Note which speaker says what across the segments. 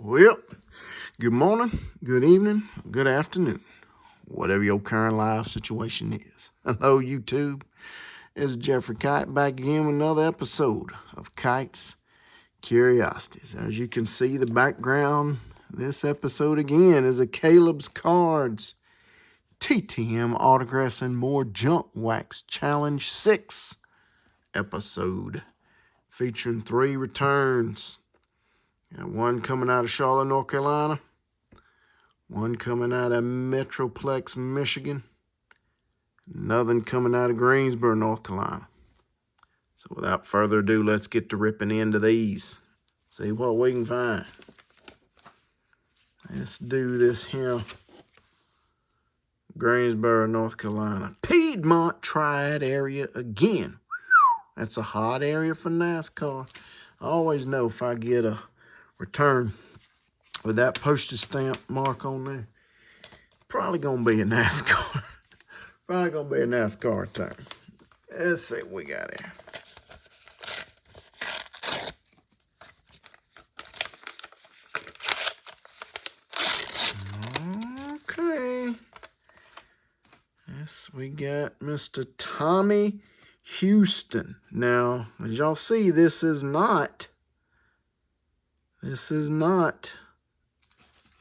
Speaker 1: Well, good morning, good evening, good afternoon, whatever your current life situation is. Hello, YouTube. It's Jeffrey Kite back again with another episode of Kite's Curiosities. As you can see, the background this episode again is a Caleb's Cards TTM Autographs and More Junk Wax Challenge 6 episode featuring 3 returns. Got one coming out of Charlotte, North Carolina. One coming out of Metroplex, Michigan. Another coming out of Greensboro, North Carolina. So without further ado, let's get to ripping into these. See what we can find. Let's do this here. Greensboro, North Carolina. Piedmont Triad area again. That's a hot area for NASCAR. I always know if I get a return with that postage stamp mark on there, probably going to be a NASCAR. Probably going to be a NASCAR turn. Let's see what we got here. Okay. Yes, we got Mr. Tommy Houston. Now, as y'all see, this is not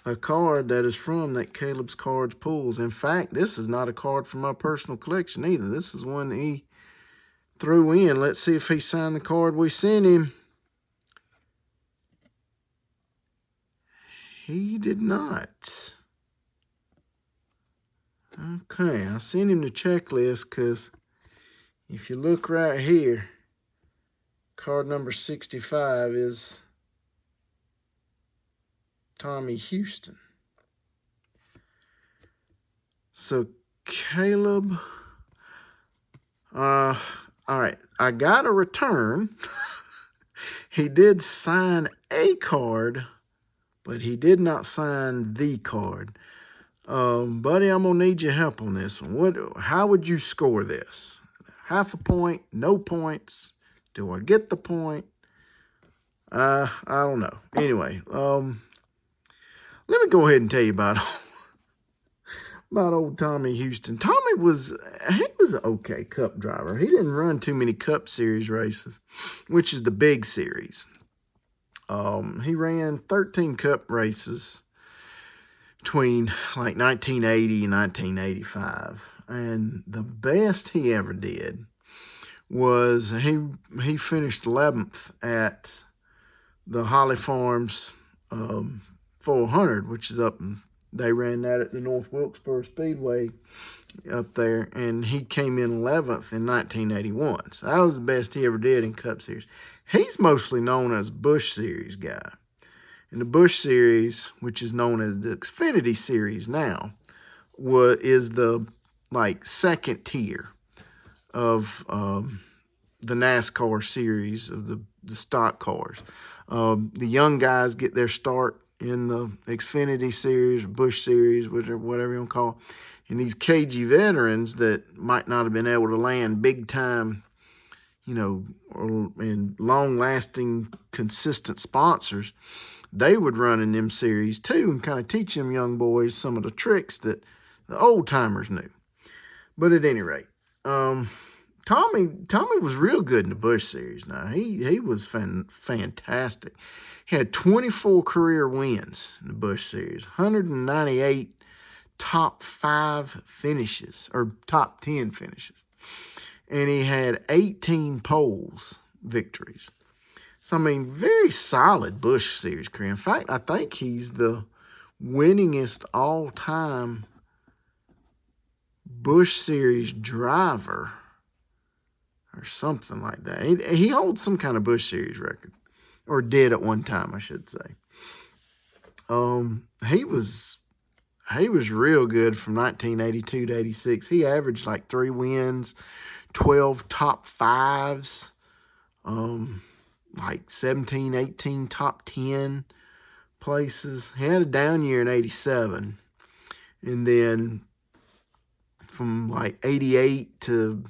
Speaker 1: a card that is from that Caleb's Cards pulls. In fact, this is not a card from my personal collection either. This is one he threw in. Let's see if he signed the card we sent him. He did not. Okay, I sent him the checklist because if you look right here, card number 65 is Tommy Houston. So Caleb, all right, I got a return. He did sign a card, but he did not sign the card. Buddy, I'm gonna need your help on this one. How would you score this? Half a point, no points? Do I get the point? I don't know. Anyway, let me go ahead and tell you about old Tommy Houston. Tommy was an okay Cup driver. He didn't run too many Cup Series races, which is the big series. He ran 13 Cup races between like 1980 and 1985. And the best he ever did was he finished 11th at the Holly Farms 400, which is up in, they ran that at the North Wilkesboro Speedway up there, and he came in 11th in 1981. So that was the best he ever did in Cup Series. He's mostly known as Busch Series guy. And the Busch Series, which is known as the Xfinity Series now, is the like second tier of the NASCAR series of the stock cars. The young guys get their start in the Xfinity Series, Busch Series, whatever you want to call it. And these cagey veterans that might not have been able to land big time, and long-lasting, consistent sponsors, they would run in them series too and kind of teach them young boys some of the tricks that the old-timers knew. But at any rate, Tommy was real good in the Busch Series. Now, he was fantastic. He had 24 career wins in the Busch Series, 198 top 5 finishes, or top 10 finishes. And he had 18 poles victories. So, I mean, very solid Busch Series career. In fact, I think he's the winningest all-time Busch Series driver or something like that. He holds some kind of Busch Series record, or did at one time, I should say. He was real good from 1982 to 86. He averaged like 3 wins, 12 top 5s, like 17, 18 top 10 places. He had a down year in 87. And then from like 88 to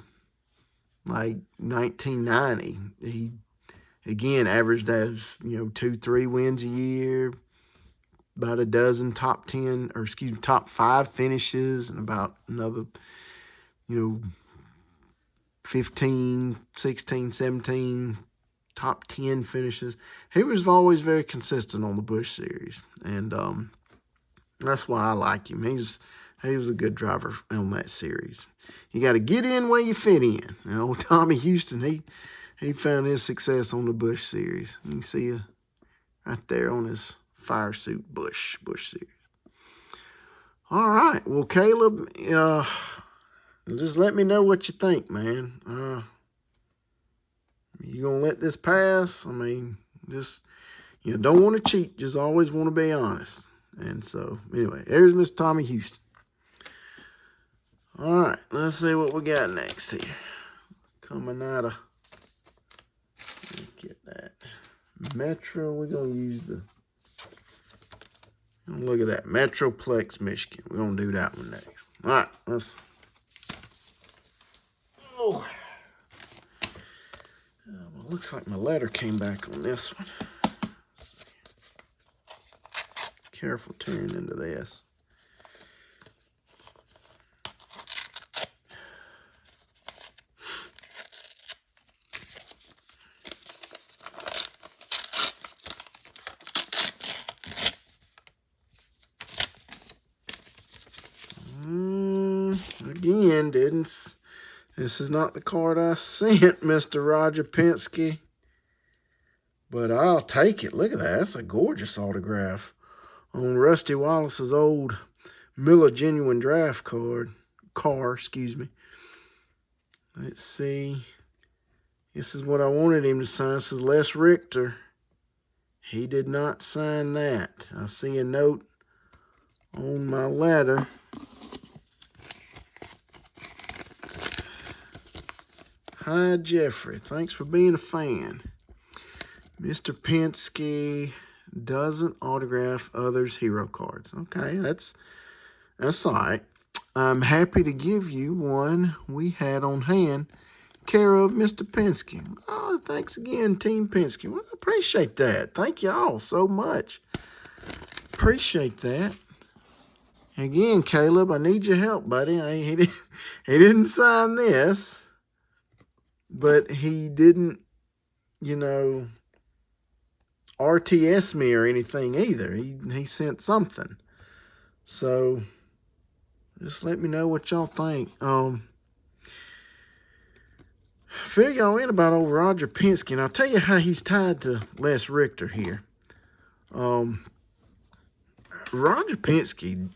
Speaker 1: like 1990, he again averaged as 2-3 wins a year, about a dozen top 10, or excuse me, top 5 finishes, and about another, 15, 16, 17 top 10 finishes. He was always very consistent on the Busch Series, and that's why I like him. He was a good driver on that series. You got to get in where you fit in. Tommy Houston, he found his success on the Busch Series. You can see right there on his fire suit Busch Series. All right, well, Caleb, just let me know what you think, man. You gonna let this pass? I mean, just, don't want to cheat. Just always want to be honest. And so, anyway, there's Miss Tommy Houston. All right, let's see what we got next here. Coming out of, get that Metro. We're gonna use look at that Metroplex, Michigan. We're gonna do that one next. All right, let's. Oh, well, looks like my letter came back on this one. Careful tearing into this. Again, this is not the card I sent, Mr. Roger Penske. But I'll take it. Look at that. That's a gorgeous autograph on Rusty Wallace's old Miller Genuine Draft car, excuse me. Let's see. This is what I wanted him to sign. This is Les Richter. He did not sign that. I see a note on my letter. Hi, Jeffrey. Thanks for being a fan. Mr. Penske doesn't autograph others' hero cards. Okay, that's all right. I'm happy to give you one we had on hand, care of Mr. Penske. Oh, thanks again, Team Penske. Well, I appreciate that. Thank you all so much. Appreciate that. Again, Caleb, I need your help, buddy. He didn't sign this, but he didn't, RTS me or anything either. He sent something. So just let me know what y'all think. Fill y'all in about old Roger Penske, and I'll tell you how he's tied to Les Richter here. Roger Penske,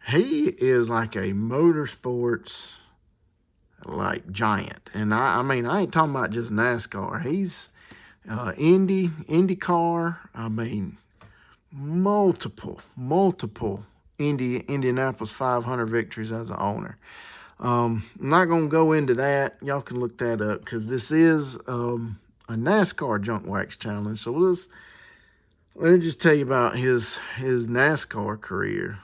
Speaker 1: he is like a motorsports giant, and I mean I ain't talking about just NASCAR. He's IndyCar. I mean multiple Indianapolis 500 victories as an owner. I'm not gonna go into that. Y'all can look that up because this is a NASCAR junk wax challenge. So let me just tell you about his NASCAR career.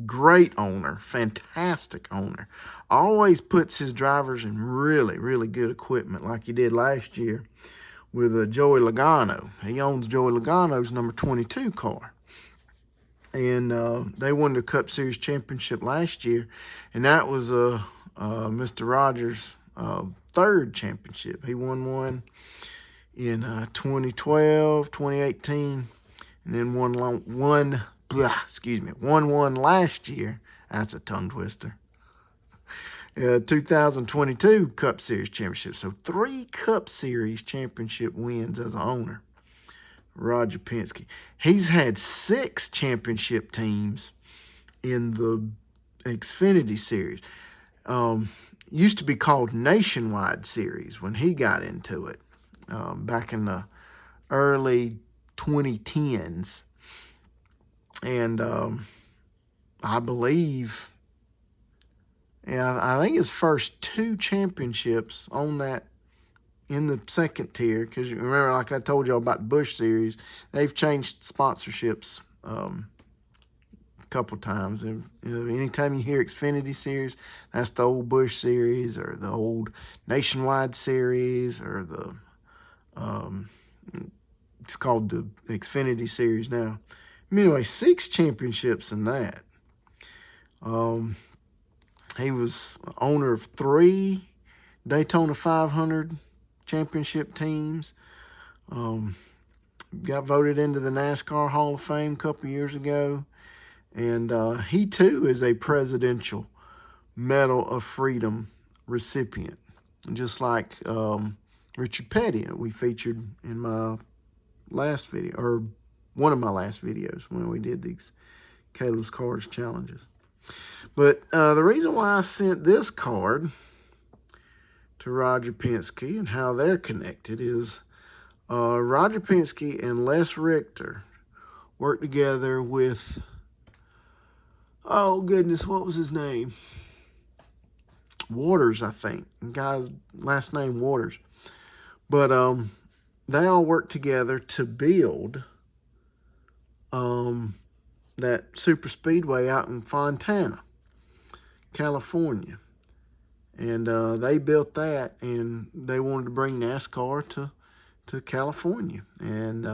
Speaker 1: Great owner, fantastic owner. Always puts his drivers in really, really good equipment like he did last year with Joey Logano. He owns Joey Logano's number 22 car. And they won the Cup Series championship last year. And that was Mr. Rogers' third championship. He won one in 2012, 2018, and then won one last year. That's a tongue twister. 2022 Cup Series championship. So 3 Cup Series championship wins as an owner. Roger Penske. He's had 6 championship teams in the Xfinity Series. Used to be called Nationwide Series when he got into it back in the early 2010s. And I believe, I think his first 2 championships on that in the second tier, because you remember, like I told y'all about the Busch Series, they've changed sponsorships a couple times. And, anytime you hear Xfinity Series, that's the old Busch Series or the old Nationwide Series or the It's called the Xfinity Series now. Anyway, 6 championships in that. He was owner of 3 Daytona 500 championship teams. Got voted into the NASCAR Hall of Fame a couple years ago. And he, too, is a Presidential Medal of Freedom recipient, just like Richard Petty, we featured in my last video, or one of my last videos when we did these Caleb's Cards challenges. But the reason why I sent this card to Roger Penske and how they're connected is Roger Penske and Les Richter worked together with, oh goodness, what was his name? Waters, I think. The guy's last name Waters. But they all worked together to build that super speedway out in Fontana, California. And they built that, and they wanted to bring NASCAR to California. And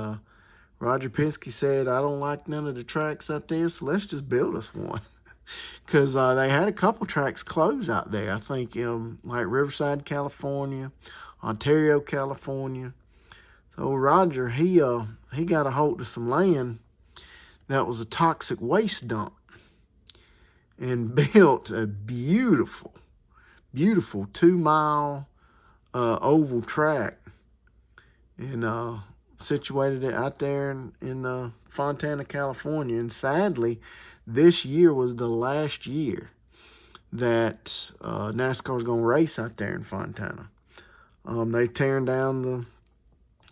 Speaker 1: Roger Penske said, I don't like none of the tracks out there, so let's just build us one. Because they had a couple tracks closed out there. I think like Riverside, California, Ontario, California. So Roger, he got a hold of some land that was a toxic waste dump and built a beautiful 2-mile oval track and situated it out there in Fontana, California. And sadly, this year was the last year that NASCAR was going to race out there in Fontana. They tearing down the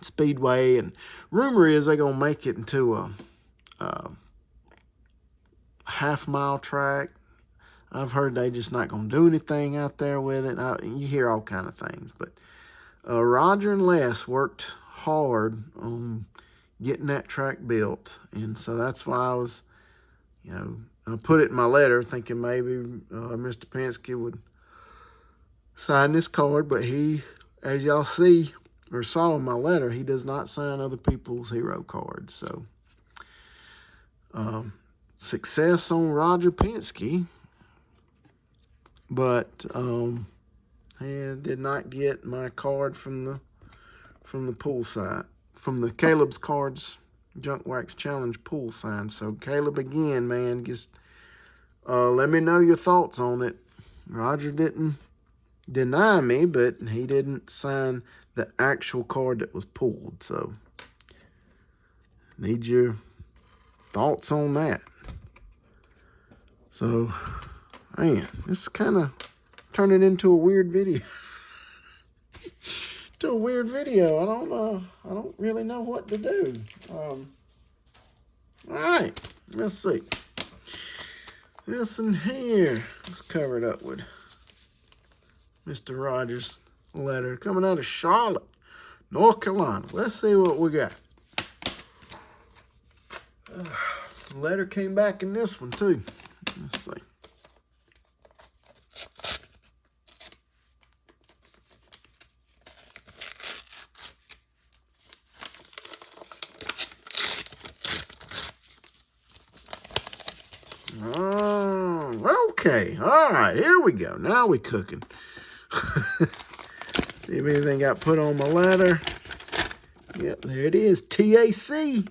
Speaker 1: speedway, and rumor is they're going to make it into a half-mile track. I've heard they just not going to do anything out there with it. You hear all kind of things, but Roger and Les worked hard on getting that track built, and so that's why I was, I put it in my letter thinking maybe Mr. Penske would sign this card, but he, as y'all see or saw in my letter, he does not sign other people's hero cards. So success on Roger Penske, but I did not get my card from the pool site, from the Caleb's Cards Junk Wax Challenge pool sign. So Caleb, again, man, just let me know your thoughts on it. Roger didn't deny me, but he didn't sign the actual card that was pulled. So need your thoughts on that. So, man, this is kind of turning into a weird video. To a weird video. I don't really know what to do. All right, let's see. This in here, let's cover it up with Mr. Rogers' letter coming out of Charlotte, North Carolina. Let's see what we got. Letter came back in this one too. Let's see. Okay, all right, here we go. Now we cooking. See if anything got put on my letter. Yep, there it is, TAC.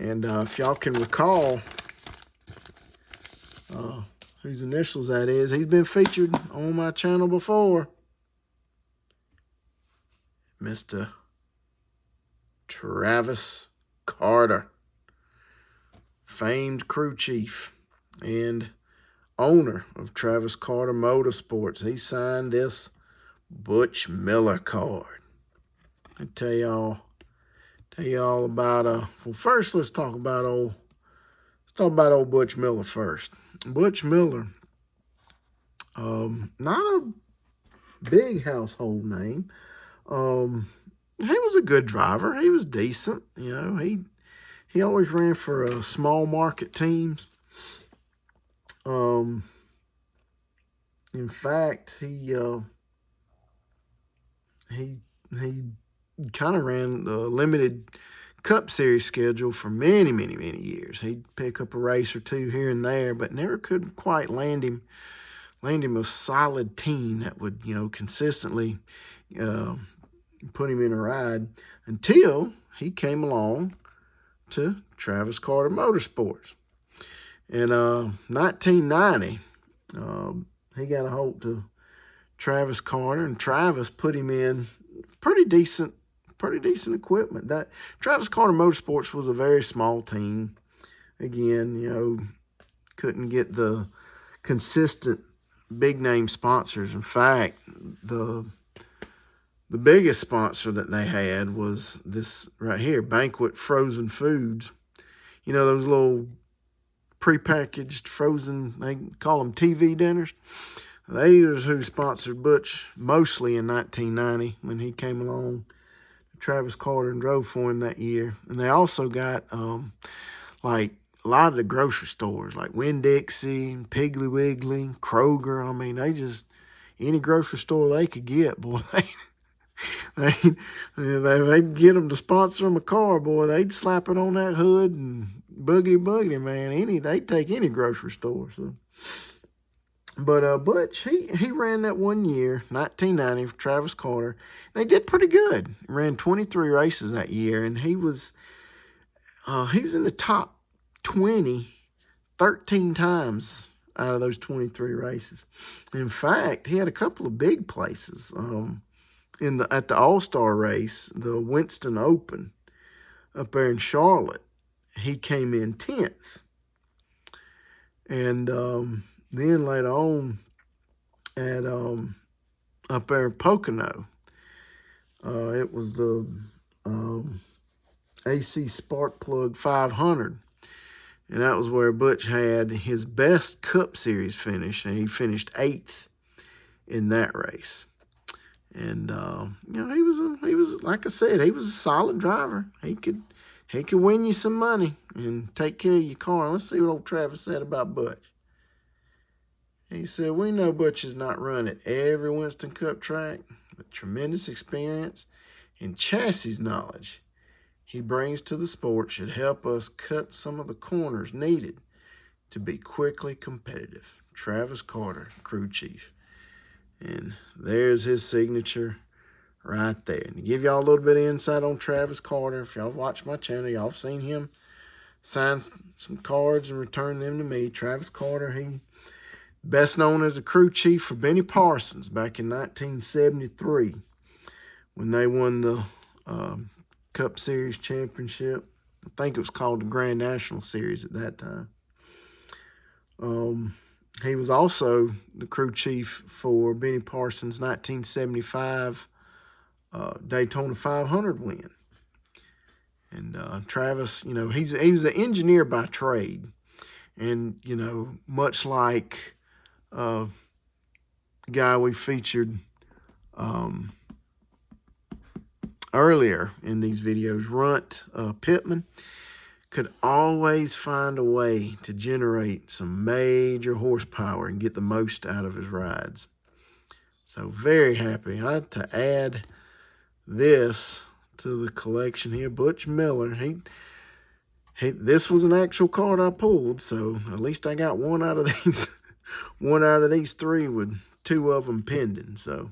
Speaker 1: And if y'all can recall whose initials that is, he's been featured on my channel before. Mr. Travis Carter, famed crew chief and owner of Travis Carter Motorsports. He signed this Butch Miller card. I tell y'all about well, first let's talk about old Butch Miller first. Butch Miller, not a big household name. He was a good driver. He was decent. He always ran for small market teams. In fact, he kind of ran the limited Cup Series schedule for many, many, many years. He'd pick up a race or two here and there, but never could quite land him a solid team that would, consistently put him in a ride until he came along to Travis Carter Motorsports. In 1990, he got a hold to Travis Carter, and Travis put him in pretty decent equipment. That Travis Carter Motorsports was a very small team. Again, couldn't get the consistent big name sponsors. In fact, the biggest sponsor that they had was this right here, Banquet Frozen Foods. Those little prepackaged frozen, they call them TV dinners. They was who sponsored Butch mostly in 1990 when he came along. Travis Carter and drove for him that year. And they also got like a lot of the grocery stores like Winn-Dixie, Piggly Wiggly, Kroger. I mean, they just, any grocery store they could get, boy, they'd get them to sponsor them a car, boy. They'd slap it on that hood and boogity, man. They'd take any grocery store. So, but Butch, he ran that one year, 1990, for Travis Carter. They did pretty good. He ran 23 races that year, and he was in the top 20 13 times out of those 23 races. In fact, he had a couple of big places. At the All-Star race, the Winston Open up there in Charlotte, he came in 10th. And then later on at up there in Pocono, it was the AC Spark Plug 500. And that was where Butch had his best Cup Series finish, and he finished 8th in that race. And he was like I said, he was a solid driver. He could win you some money and take care of your car. Let's see what old Travis said about Butch. He said, "We know Butch has not run at every Winston Cup track, but tremendous experience and chassis knowledge he brings to the sport should help us cut some of the corners needed to be quickly competitive." Travis Carter, crew chief. And there's his signature right there. And to give y'all a little bit of insight on Travis Carter, if y'all watch my channel, y'all have seen him sign some cards and return them to me. Travis Carter, he best known as a crew chief for Benny Parsons back in 1973 when they won the Cup Series championship. I think it was called the Grand National Series at that time. He was also the crew chief for Benny Parsons' 1975 Daytona 500 win. And Travis, he was an engineer by trade. And, much like a guy we featured earlier in these videos, Runt Pittman, could always find a way to generate some major horsepower and get the most out of his rides. So very happy. I had to add this to the collection here. Butch Miller. This was an actual card I pulled, so at least I got one out of these three with 2 of them pending. So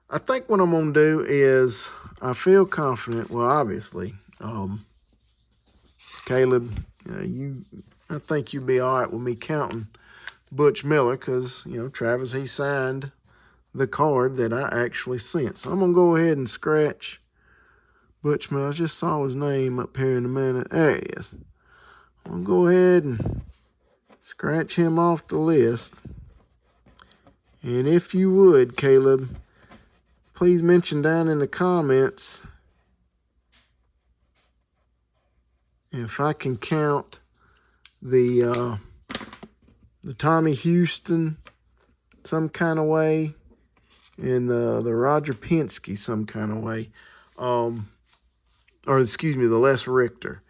Speaker 1: I think what I'm gonna do is, I feel confident. Well, obviously, Caleb, I think you'd be all right with me counting Butch Miller because, Travis, he signed the card that I actually sent. So I'm going to go ahead and scratch Butch Miller. I just saw his name up here in a minute. There he is. I'm going to go ahead and scratch him off the list. And if you would, Caleb, please mention down in the comments if I can count the Tommy Houston some kind of way and the Roger Penske some kind of way, or excuse me, the Les Richter.